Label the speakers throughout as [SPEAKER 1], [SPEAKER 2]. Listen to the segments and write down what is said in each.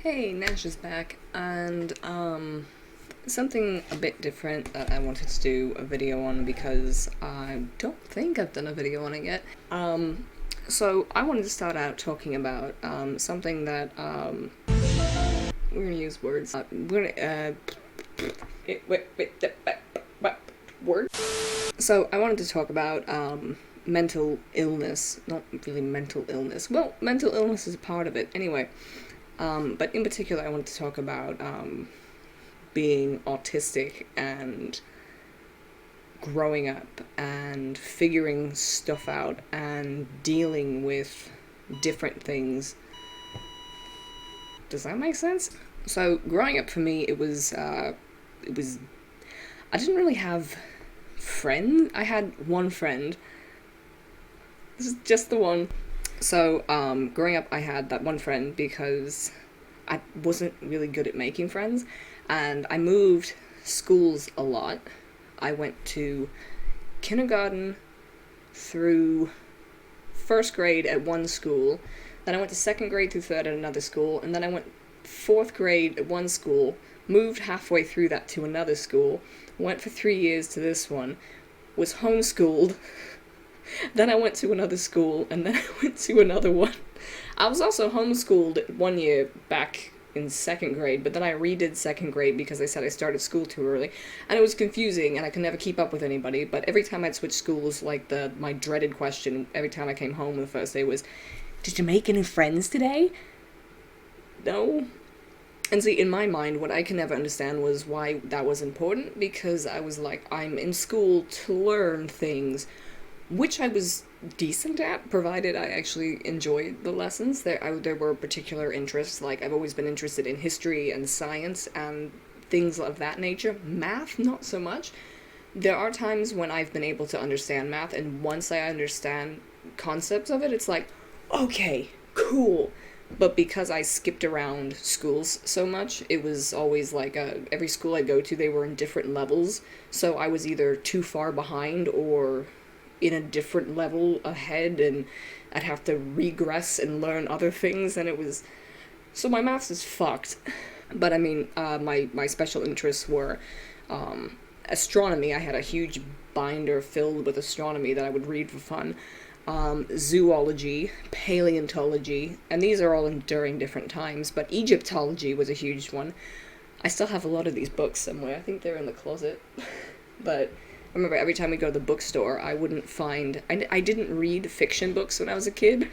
[SPEAKER 1] Hey, Nash is back, and something a bit different that I wanted to do a video on because I don't think I've done a video on it yet. So I wanted to start out talking about something that we're gonna use words. Word. So I wanted to talk about mental illness, not really mental illness. Well, mental illness is a part of it anyway. But in particular, I wanted to talk about being autistic and growing up and figuring stuff out and dealing with different things. Does that make sense? So growing up for me, it was I didn't really have friends. I had one friend. This is just the one. So, growing up, I had that one friend because I wasn't really good at making friends, and I moved schools a lot. I went to kindergarten through first grade at one school, then I went to second grade through third at another school, and then I went fourth grade at one school, moved halfway through that to another school, went for 3 years to this one, was homeschooled. Then I went to another school, and then I went to another one. I was also homeschooled 1 year back in second grade, but then I redid second grade because they said I started school too early, and it was confusing, and I could never keep up with anybody, but every time I'd switch schools, like my dreaded question every time I came home the first day was, "Did you make any friends today?" No. And see, in my mind, what I can never understand was why that was important, because I was like, I'm in school to learn things, which I was decent at, provided I actually enjoyed the lessons. There were particular interests, like I've always been interested in history and science and things of that nature. Math, not so much. There are times when I've been able to understand math, and once I understand concepts of it, it's like, okay, cool. But because I skipped around schools so much, it was always like every school I go to, they were in different levels, so I was either too far behind or in a different level ahead, and I'd have to regress and learn other things, and it was... So my maths is fucked. But I mean, my special interests were astronomy. I had a huge binder filled with astronomy that I would read for fun. Zoology, paleontology, and these are all during different times, but Egyptology was a huge one. I still have a lot of these books somewhere. I think they're in the closet. But I remember every time we go to the bookstore, I wouldn't find... I didn't read fiction books when I was a kid.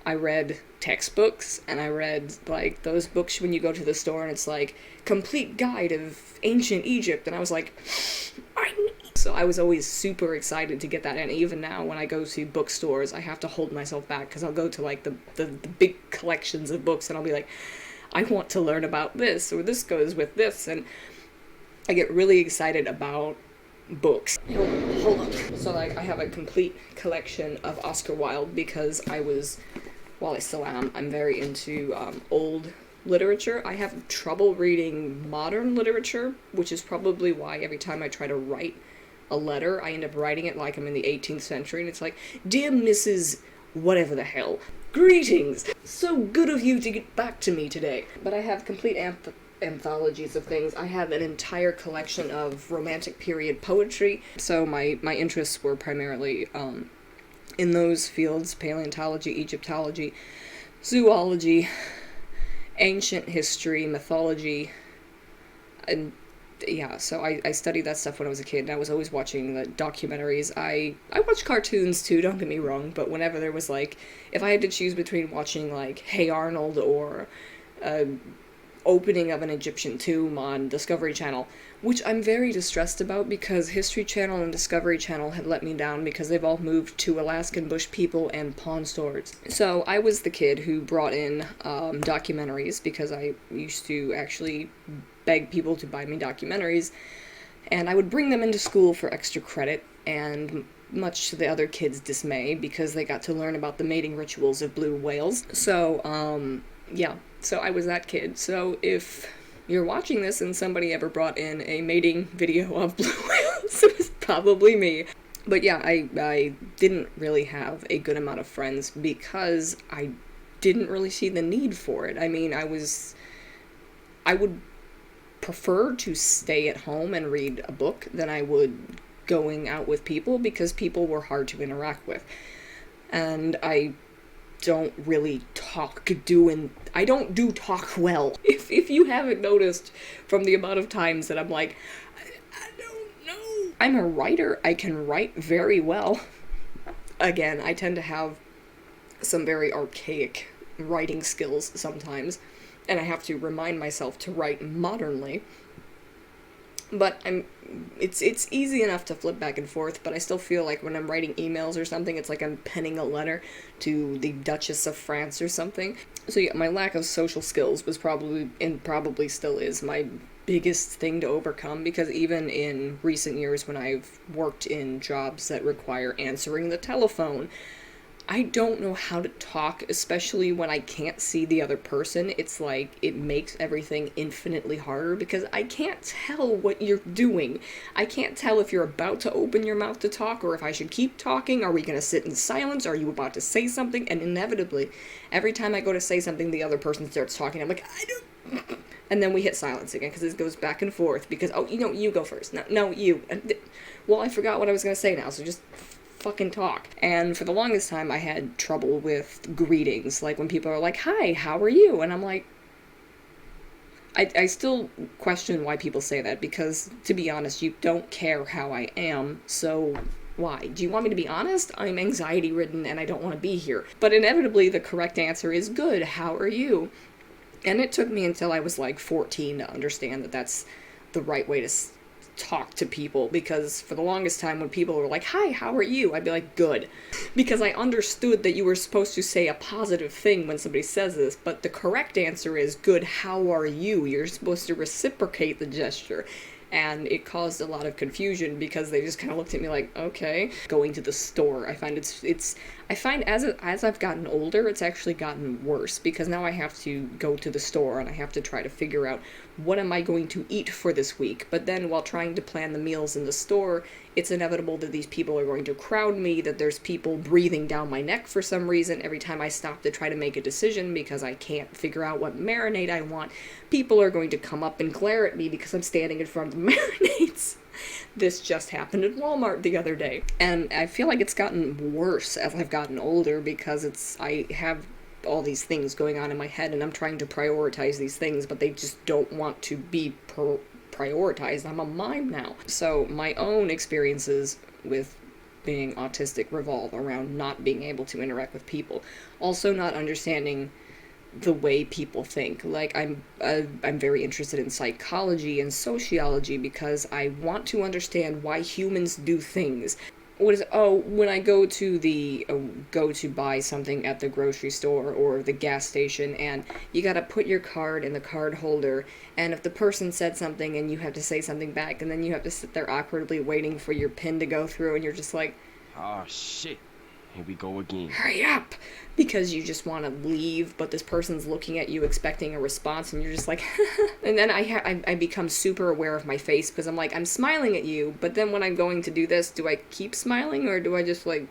[SPEAKER 1] I read textbooks, and I read, like, those books when you go to the store and it's like, Complete Guide of Ancient Egypt, and I was like, So I was always super excited to get that, and even now when I go to bookstores, I have to hold myself back, because I'll go to, like, the big collections of books, and I'll be like, I want to learn about this, or this goes with this, and I get really excited about books. Hold on. So, like, I have a complete collection of Oscar Wilde because well, I still am, I'm very into old literature. I have trouble reading modern literature, which is probably why every time I try to write a letter, I end up writing it like I'm in the 18th century, and it's like, "Dear Mrs. whatever the hell, greetings! So good of you to get back to me today." But I have complete anthologies of things. I have an entire collection of romantic period poetry, so my interests were primarily in those fields: paleontology, Egyptology, zoology, ancient history, mythology, and yeah, so I studied that stuff when I was a kid, and I was always watching the documentaries. I watched cartoons too, don't get me wrong, but whenever there was, like, if I had to choose between watching, like, Hey Arnold or opening of an Egyptian tomb on Discovery Channel, which I'm very distressed about because History Channel and Discovery Channel had let me down because they've all moved to Alaskan bush people and pawn stores. So I was the kid who brought in documentaries because I used to actually beg people to buy me documentaries, and I would bring them into school for extra credit, and much to the other kids' dismay, because they got to learn about the mating rituals of blue whales. So, yeah, so I was that kid. So if you're watching this and somebody ever brought in a mating video of blue whales, it was probably me. But yeah, I didn't really have a good amount of friends because I didn't really see the need for it. I mean, I was I would prefer to stay at home and read a book than I would going out with people, because people were hard to interact with. And I don't really I don't do talk well. If you haven't noticed from the amount of times that I'm like, I don't know. I'm a writer. I can write very well. Again, I tend to have some very archaic writing skills sometimes, and I have to remind myself to write modernly. But it's easy enough to flip back and forth, but I still feel like when I'm writing emails or something, it's like I'm penning a letter to the Duchess of France or something. So yeah, my lack of social skills was probably, and probably still is, my biggest thing to overcome, because even in recent years when I've worked in jobs that require answering the telephone, I don't know how to talk, especially when I can't see the other person. It's like, it makes everything infinitely harder, because I can't tell what you're doing. I can't tell if you're about to open your mouth to talk, or if I should keep talking. Are we going to sit in silence? Are you about to say something? And inevitably, every time I go to say something, the other person starts talking. I'm like, I don't... And then we hit silence again, because it goes back and forth, because, oh, you go first. No, you. Well, I forgot what I was going to say now, so just fucking talk. And for the longest time, I had trouble with greetings, like when people are like, hi, how are you? And I'm like, I still question why people say that, because, to be honest, you don't care how I am, so why? Do you want me to be honest? I'm anxiety-ridden and I don't want to be here. But inevitably, the correct answer is, good, how are you? And it took me until I was like 14 to understand that that's the right way to talk to people, because for the longest time when people were like, hi, how are you? I'd be like, good. Because I understood that you were supposed to say a positive thing when somebody says this, but the correct answer is, good, how are you? You're supposed to reciprocate the gesture. And it caused a lot of confusion, because they just kind of looked at me like, okay. Going to the store, I find I find as I've gotten older, it's actually gotten worse, because now I have to go to the store and I have to try to figure out, what am I going to eat for this week? But then while trying to plan the meals in the store, it's inevitable that these people are going to crowd me, that there's people breathing down my neck for some reason every time I stop to try to make a decision, because I can't figure out what marinade I want. People are going to come up and glare at me because I'm standing in front of the marinades. This just happened at Walmart the other day. And I feel like it's gotten worse as I've gotten older, because I have all these things going on in my head, and I'm trying to prioritize these things, but they just don't want to be prioritized. I'm a mime now. So my own experiences with being autistic revolve around not being able to interact with people. Also not understanding the way people think. Like, I'm very interested in psychology and sociology, because I want to understand why humans do things. When I go to buy something at the grocery store or the gas station, and you gotta put your card in the card holder, and if the person said something and you have to say something back, and then you have to sit there awkwardly waiting for your pin to go through, and you're just like,
[SPEAKER 2] oh shit, here we go again.
[SPEAKER 1] Hurry up! Because you just want to leave, but this person's looking at you expecting a response, and you're just like, and then I become super aware of my face, because I'm like, I'm smiling at you, but then when I'm going to do this, do I keep smiling, or do I just like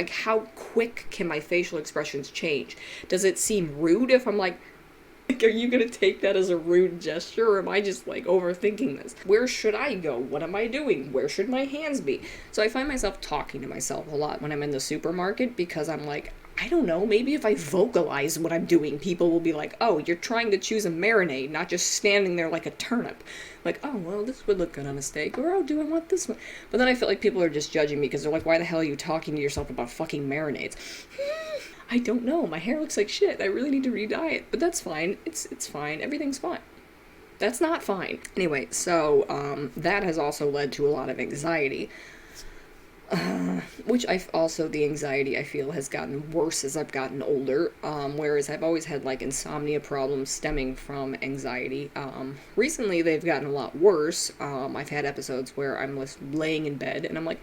[SPEAKER 1] how quick can my facial expressions change? Does it seem rude if I'm like, are you gonna take that as a rude gesture, or am I just like overthinking this? Where should I go? What am I doing? Where should my hands be? So I find myself talking to myself a lot when I'm in the supermarket, because I'm like, I don't know, maybe if I vocalize what I'm doing, people will be like, oh, you're trying to choose a marinade, not just standing there like a turnip. Like, oh, well, this would look good on a steak, or oh, do I want this one? But then I feel like people are just judging me, because they're like, why the hell are you talking to yourself about fucking marinades? I don't know, my hair looks like shit, I really need to re-dye it, but that's fine, it's fine, everything's fine. That's not fine. Anyway, so, that has also led to a lot of anxiety. Which the anxiety I feel has gotten worse as I've gotten older, whereas I've always had like insomnia problems stemming from anxiety. Recently they've gotten a lot worse. I've had episodes where I'm just laying in bed and I'm like,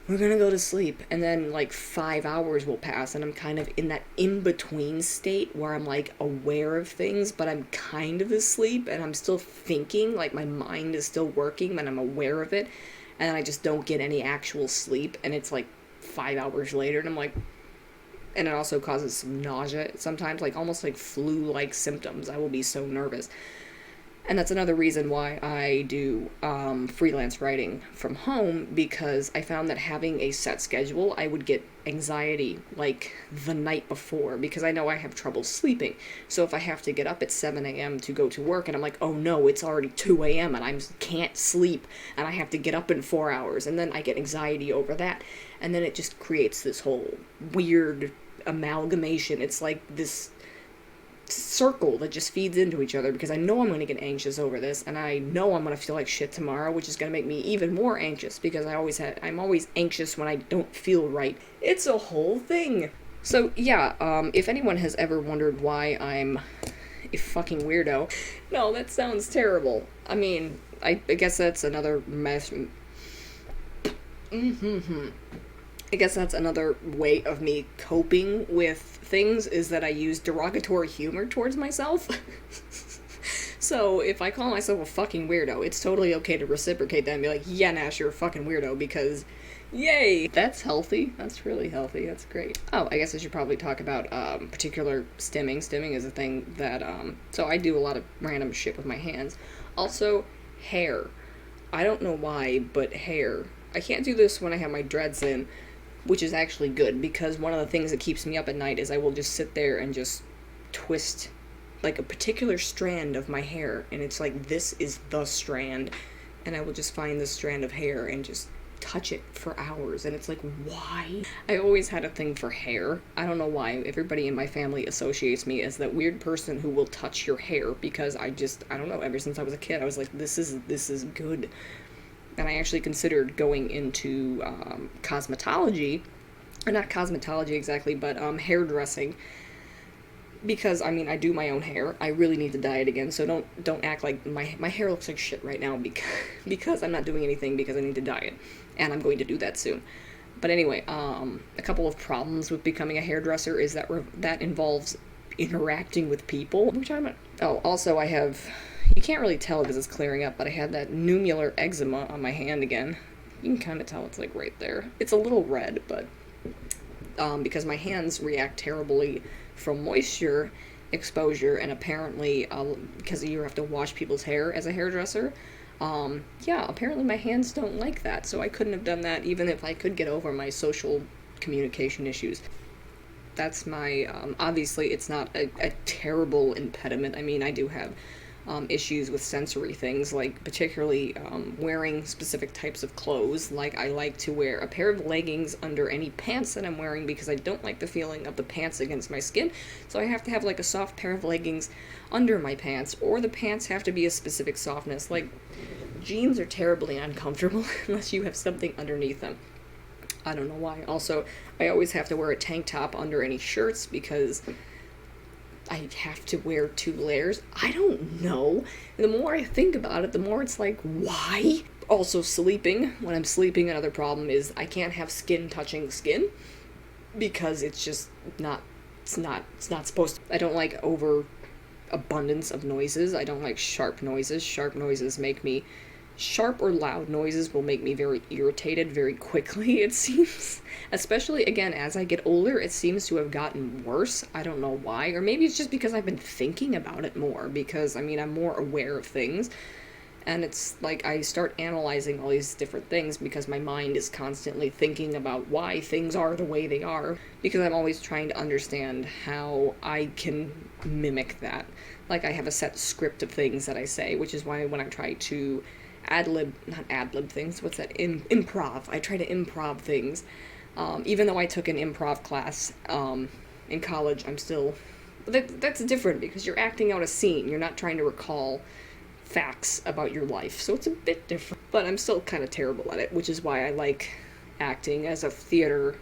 [SPEAKER 1] we're gonna go to sleep, and then like 5 hours will pass and I'm kind of in that in-between state where I'm like aware of things, but I'm kind of asleep and I'm still thinking, like my mind is still working, but I'm aware of it. And I just don't get any actual sleep, and it's like 5 hours later, and I'm like, and it also causes some nausea sometimes, like almost like flu-like symptoms. I will be so nervous. And that's another reason why I do freelance writing from home, because I found that having a set schedule, I would get anxiety like the night before because I know I have trouble sleeping. So if I have to get up at 7 a.m. to go to work and I'm like, oh no, it's already 2 a.m. and I can't sleep and I have to get up in 4 hours, and then I get anxiety over that. And then it just creates this whole weird amalgamation. It's like this circle that just feeds into each other because I know I'm going to get anxious over this, and I know I'm going to feel like shit tomorrow, which is going to make me even more anxious because I'm always anxious when I don't feel right. It's a whole thing. So yeah, if anyone has ever wondered why I'm a fucking weirdo, no, that sounds terrible. I mean, I guess that's another mess. I guess that's another way of me coping with things, is that I use derogatory humor towards myself. So if I call myself a fucking weirdo, it's totally okay to reciprocate that and be like, yeah, Nash, you're a fucking weirdo, because yay! That's healthy. That's really healthy. That's great. Oh, I guess I should probably talk about particular stimming. Stimming is a thing that, so I do a lot of random shit with my hands. Also, hair. I don't know why, but hair. I can't do this when I have my dreads in, which is actually good, because one of the things that keeps me up at night is I will just sit there and just twist like a particular strand of my hair, and it's like, this is the strand, and I will just find this strand of hair and just touch it for hours, and it's like, why? I always had a thing for hair. I don't know why. Everybody in my family associates me as that weird person who will touch your hair, because I don't know, ever since I was a kid I was like, this is good. And I actually considered going into cosmetology, or not cosmetology exactly, but hairdressing, because I mean, I do my own hair. I really need to dye it again, so don't act like my hair looks like shit right now because I'm not doing anything, because I need to dye it, and I'm going to do that soon. But anyway, a couple of problems with becoming a hairdresser is that that involves interacting with people, which I'm not. Oh, also I have. You can't really tell because it's clearing up, but I had that nummular eczema on my hand again. You can kind of tell it's like right there. It's a little red, but because my hands react terribly from moisture exposure, and apparently because you have to wash people's hair as a hairdresser, yeah, apparently my hands don't like that, so I couldn't have done that even if I could get over my social communication issues. That's my, obviously it's not a terrible impediment. I mean, I do have issues with sensory things, like particularly wearing specific types of clothes. Like, I like to wear a pair of leggings under any pants that I'm wearing because I don't like the feeling of the pants against my skin, so I have to have like a soft pair of leggings under my pants, or the pants have to be a specific softness. Like, jeans are terribly uncomfortable unless you have something underneath them. I don't know why. Also, I always have to wear a tank top under any shirts because I have to wear 2 layers. I don't know. And the more I think about it, the more it's like, why? Also, sleeping. When I'm sleeping, another problem is I can't have skin touching skin because it's just not, it's not supposed to. I don't like over abundance of noises. I don't like sharp noises. Sharp or loud noises will make me very irritated very quickly, it seems. Especially, again, as I get older, it seems to have gotten worse. I don't know why. Or maybe it's just because I've been thinking about it more, because, I mean, I'm more aware of things. And it's like I start analyzing all these different things because my mind is constantly thinking about why things are the way they are, because I'm always trying to understand how I can mimic that. Like, I have a set script of things that I say, which is why when I try to not ad-lib things, what's that, improv. I try to improv things. Even though I took an improv class in college, I'm still, that's different because you're acting out a scene. You're not trying to recall facts about your life, so it's a bit different. But I'm still kind of terrible at it, which is why I like acting as a theater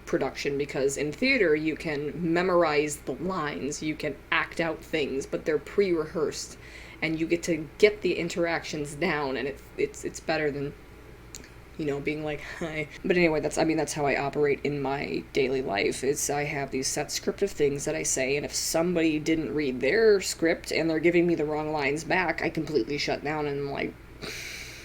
[SPEAKER 1] production, because in theater you can memorize the lines, you can act out things, but they're pre-rehearsed, and you get to get the interactions down, and it's better than, you know, being like, hi. But anyway, that's how I operate in my daily life, is I have these set script of things that I say, and if somebody didn't read their script and they're giving me the wrong lines back, I completely shut down and I'm like,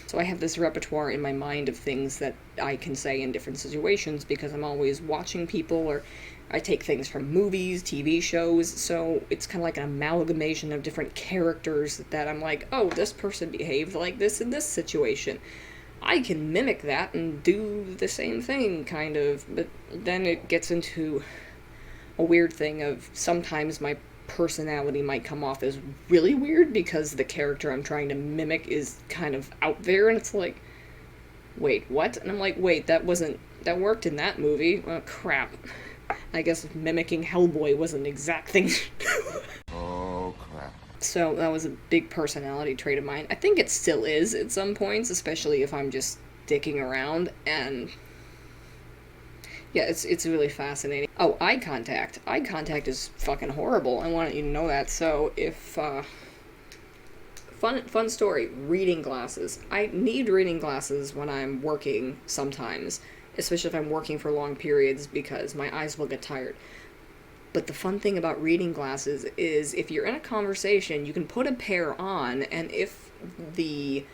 [SPEAKER 1] so I have this repertoire in my mind of things that I can say in different situations because I'm always watching people or I take things from movies, TV shows, so it's kind of like an amalgamation of different characters that I'm like, oh, this person behaved like this in this situation. I can mimic that and do the same thing, kind of, but then it gets into a weird thing of sometimes my personality might come off as really weird because the character I'm trying to mimic is kind of out there, and it's like, wait, what? And I'm like, wait, that worked in that movie. Oh, crap. I guess mimicking Hellboy wasn't an exact thing.
[SPEAKER 2] Oh, crap.
[SPEAKER 1] So that was a big personality trait of mine. I think it still is at some points, especially if I'm just dicking around, and yeah, it's really fascinating. Oh, eye contact. Eye contact is fucking horrible. I want you to know that. So if fun story, reading glasses. I need reading glasses when I'm working sometimes, especially if I'm working for long periods because my eyes will get tired. But the fun thing about reading glasses is if you're in a conversation, you can put a pair on, and if the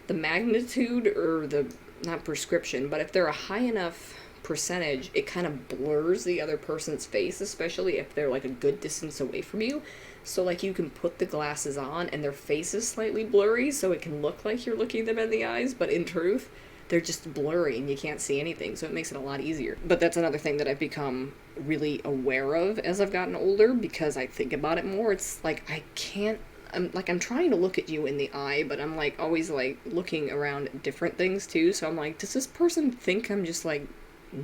[SPEAKER 1] magnitude or the, not prescription, but if they're a high enough percentage, it kind of blurs the other person's face, especially if they're like a good distance away from you. So like you can put the glasses on and their face is slightly blurry, so it can look like you're looking them in the eyes, but in truth, they're just blurry and you can't see anything, so it makes it a lot easier. But that's another thing that I've become really aware of as I've gotten older, because I think about it more. It's like I'm trying to look at you in the eye, but I'm like always like looking around at different things too, so I'm like, does this person think I'm just like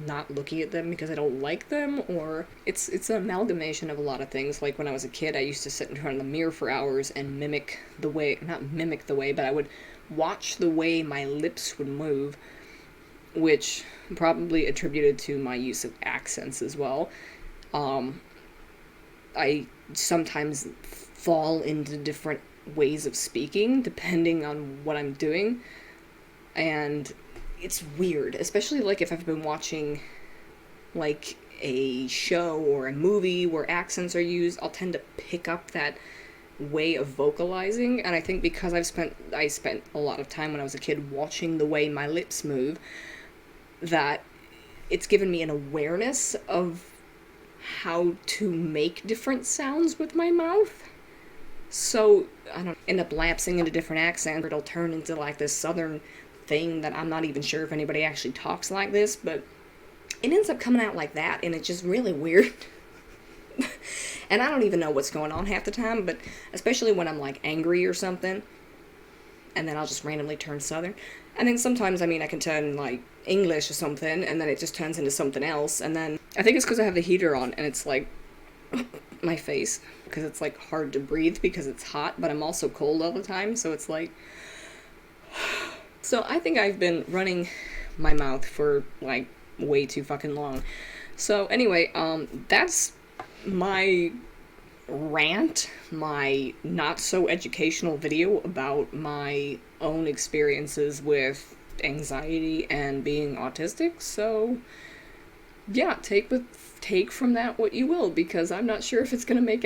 [SPEAKER 1] not looking at them because I don't like them? Or it's an amalgamation of a lot of things. Like when I was a kid, I used to sit in front of the mirror for hours and not mimic the way, but I would watch the way my lips would move, which probably attributed to my use of accents as well. I sometimes fall into different ways of speaking depending on what I'm doing, and it's weird, especially like if I've been watching like a show or a movie where accents are used. I'll tend to pick up that way of vocalizing, and I think because I spent a lot of time when I was a kid watching the way my lips move, that it's given me an awareness of how to make different sounds with my mouth. So I don't end up lapsing into different accents, or it'll turn into like this southern thing that I'm not even sure if anybody actually talks like this, but it ends up coming out like that, and it's just really weird. And I don't even know what's going on half the time, but especially when I'm like angry or something, and then I'll just randomly turn southern. And then sometimes, I mean, I can turn like English or something, and then it just turns into something else. And then I think it's because I have the heater on, and it's like my face, because it's like hard to breathe because it's hot, but I'm also cold all the time, so it's like. So I think I've been running my mouth for like way too fucking long. So anyway, that's my rant, my not so educational video about my own experiences with anxiety and being autistic. So yeah, take from that what you will, because I'm not sure if it's gonna make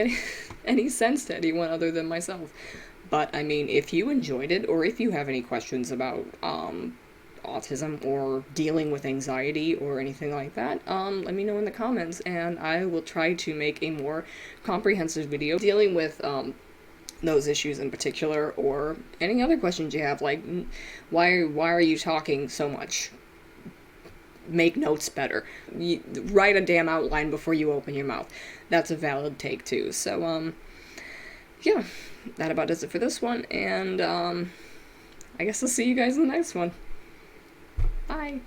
[SPEAKER 1] any sense to anyone other than myself. But I mean, if you enjoyed it, or if you have any questions about autism or dealing with anxiety or anything like that, let me know in the comments, and I will try to make a more comprehensive video dealing with those issues in particular, or any other questions you have, like why are you talking so much? Make notes better. Write a damn outline before you open your mouth. That's a valid take too. So yeah, that about does it for this one, and I guess I'll see you guys in the next one. Bye.